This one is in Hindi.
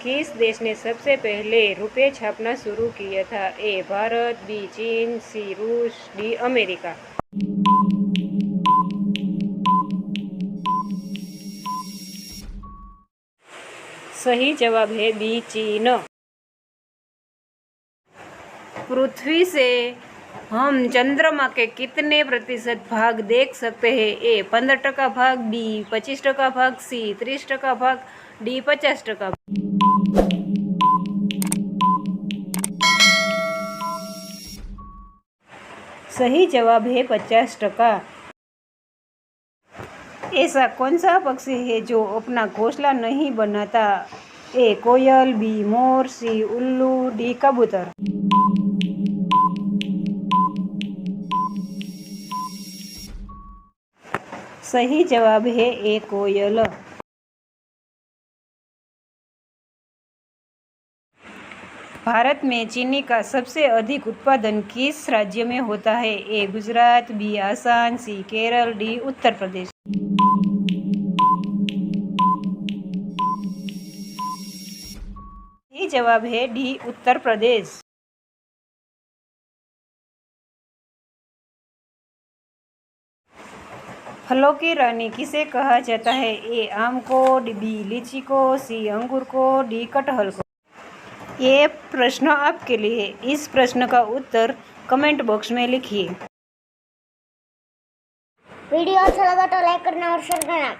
किस देश ने सबसे पहले रुपये छापना शुरू किया था? ए भारत, बी चीन, सी रूस, डी अमेरिका। सही जवाब है बी चीन। पृथ्वी से हम चंद्रमा के कितने प्रतिशत भाग देख सकते हैं? ए 15% भाग, बी 25% भाग, सी 30% भाग, डी 50%। सही जवाब है 50%। ऐसा कौन सा पक्षी है जो अपना घोंसला नहीं बनाता? ए कोयल, बी मोर, सी उल्लू, डी कबूतर। सही जवाब है ए कोयल। भारत में चीनी का सबसे अधिक उत्पादन किस राज्य में होता है? ए गुजरात, बी आसाम, सी केरल, डी उत्तर प्रदेश। सही जवाब है डी उत्तर प्रदेश। फलों की रानी किसे कहा जाता है? ए आम को, बी लीची को, सी अंगूर को, डी कटहल को। ये प्रश्न आपके लिए है। इस प्रश्न का उत्तर कमेंट बॉक्स में लिखिए। वीडियो अच्छा लगा तो लाइक करना और शेयर करना।